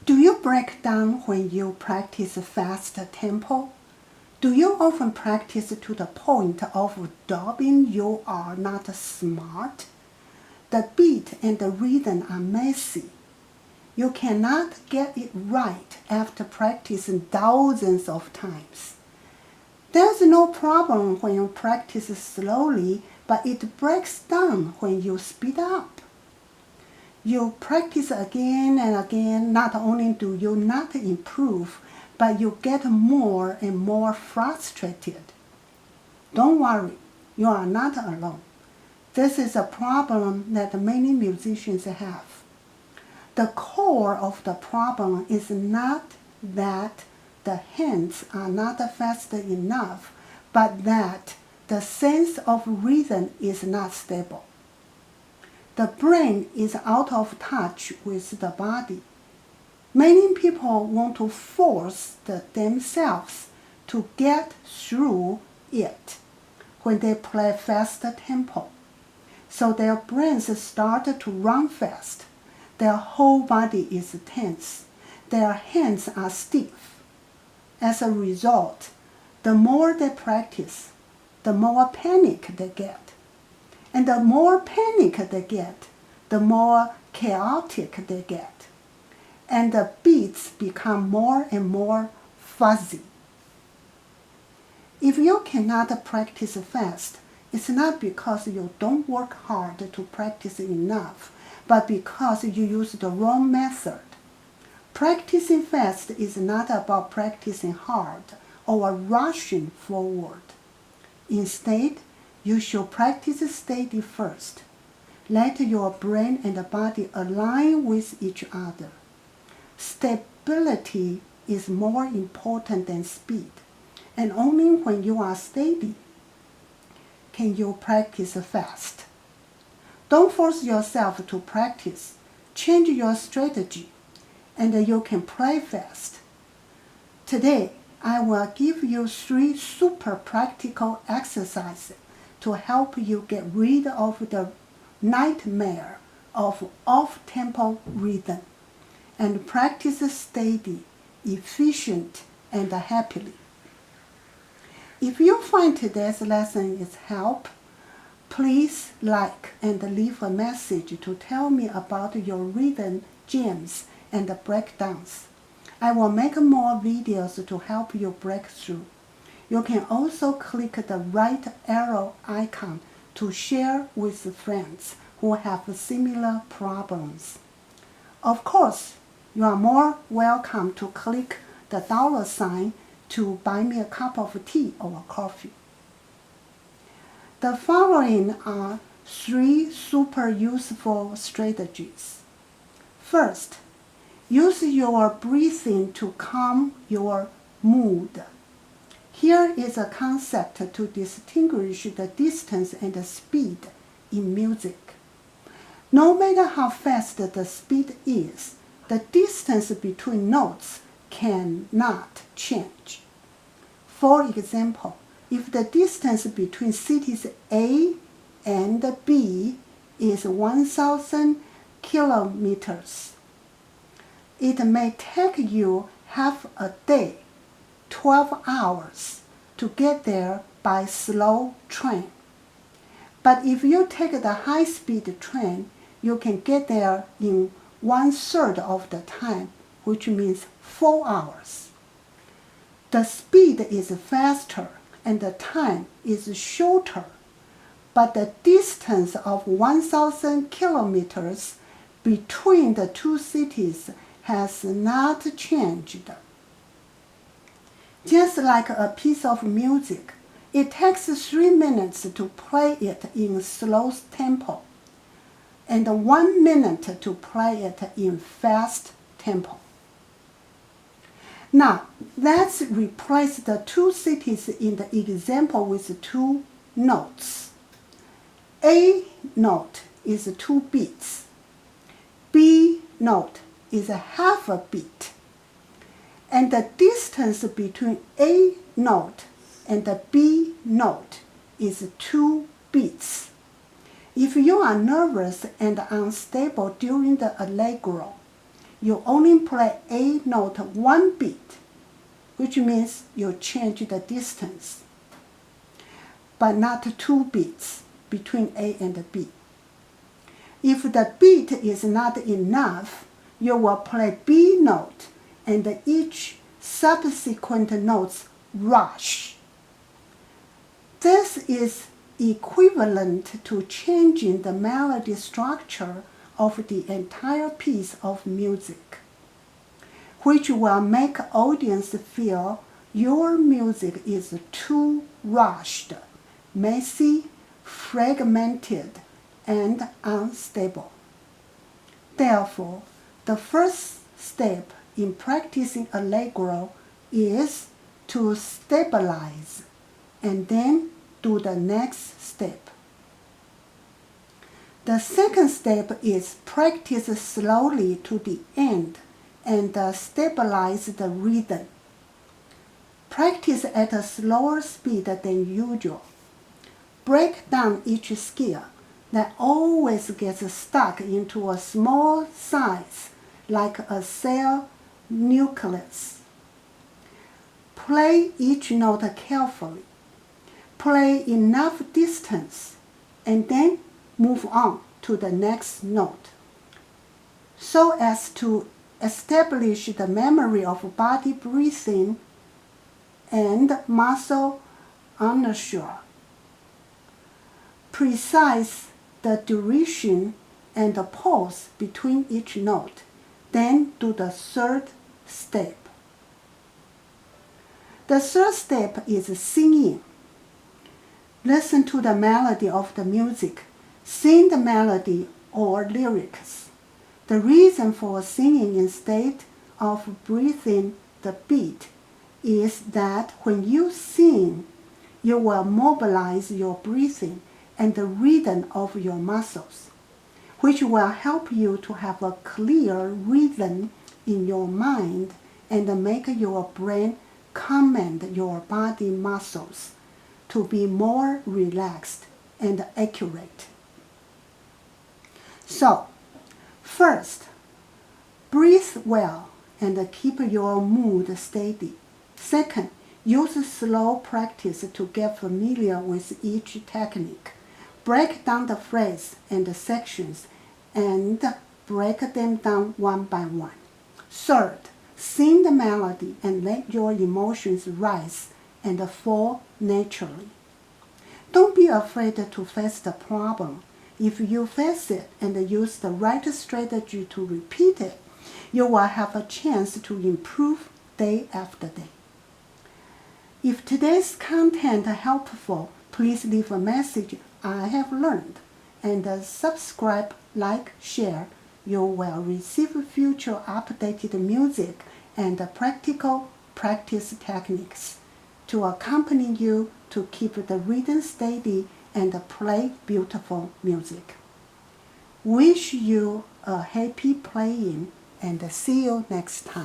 Do you break down when you practice fast tempo? Do you often practice to the point of dubbing you are not smart? The beat and the rhythm are messy. You cannot get it right after practicing thousands of times. There's no problem when you practice slowly, but it breaks down when you speed up. You practice again and again. Not only do you not improve, but you get more and more frustrated. Don't worry, you are not alone. This is a problem that many musicians have. The core of the problem is not that the hands are not fast enough, but that the sense of rhythm is not stable. The brain is out of touch with the body. Many people want to force themselves to get through it when they play fast tempo. So their brains start to run fast. Their whole body is tense. Their hands are stiff. As a result, the more they practice, the more panic they get. And the more panic they get, the more chaotic they get. And the beats become more and more fuzzy. If you cannot practice fast, it's not because you don't work hard to practice enough, but because you use the wrong method. Practicing fast is not about practicing hard or rushing forward. Instead, you should practice steady first. Let your brain and body align with each other. Stability is more important than speed, and only when you are steady can you practice fast. Don't force yourself to practice. Change your strategy, and you can play fast. Today, I will give you 3 super practical exercises to help you get rid of the nightmare of off-tempo rhythm and practice steady, efficient, and happily. If you find today's lesson is help, please like and leave a message to tell me about your rhythm jams and breakdowns. I will make more videos to help you break through. You can also click the right arrow icon to share with friends who have similar problems. Of course, you are more welcome to click the $ to buy me a cup of tea or coffee. The following are 3 super useful strategies. First, use your breathing to calm your mood. Here is a concept to distinguish the distance and the speed in music. No matter how fast the speed is, the distance between notes cannot change. For example, if the distance between cities A and B is 1,000 kilometers, it may take you half a day, 12 hours, to get there by slow train. But if you take the high-speed train, you can get there in 1/3 of the time, which means 4 hours. The speed is faster and the time is shorter, but the distance of 1,000 kilometers between the 2 cities has not changed. Just like a piece of music, it takes 3 minutes to play it in slow tempo and 1 minute to play it in fast tempo. Now, let's replace the 2 cities in the example with 2 notes. A note is 2 beats. B note is a half a beat. And the distance between A note and the B note is 2 beats. If you are nervous and unstable during the Allegro, you only play A note one beat, which means you change the distance, but not 2 beats between A and B. If the beat is not enough, you will play B note and each subsequent notes rush. This is equivalent to changing the melody structure of the entire piece of music, which will make audience feel your music is too rushed, messy, fragmented, and unstable. Therefore, the first step in practicing Allegro is to stabilize and then do the next step. The second step is practice slowly to the end and stabilize the rhythm. Practice at a slower speed than usual. Break down each scale that always gets stuck into a small size like a cell nucleus. Play each note carefully. Play enough distance and then move on to the next note so as to establish the memory of body breathing and muscle inertia. Precise the duration and the pause between each note, then do the third step. The third step is singing. Listen to the melody of the music. Sing the melody or lyrics. The reason for singing instead of breathing the beat is that when you sing, you will mobilize your breathing and the rhythm of your muscles, which will help you to have a clear rhythm in your mind and make your brain command your body muscles to be more relaxed and accurate. So, first, breathe well and keep your mood steady. Second, use slow practice to get familiar with each technique. Break down the phrase and the sections and break them down one by one. Third, sing the melody and let your emotions rise and fall naturally. Don't be afraid to face the problem. If you face it and use the right strategy to repeat it, you will have a chance to improve day after day. If today's content is helpful, please leave a message I have learned and subscribe, like, share. You will receive future updated music and practical practice techniques to accompany you to keep the rhythm steady and play beautiful music. Wish you a happy playing and see you next time.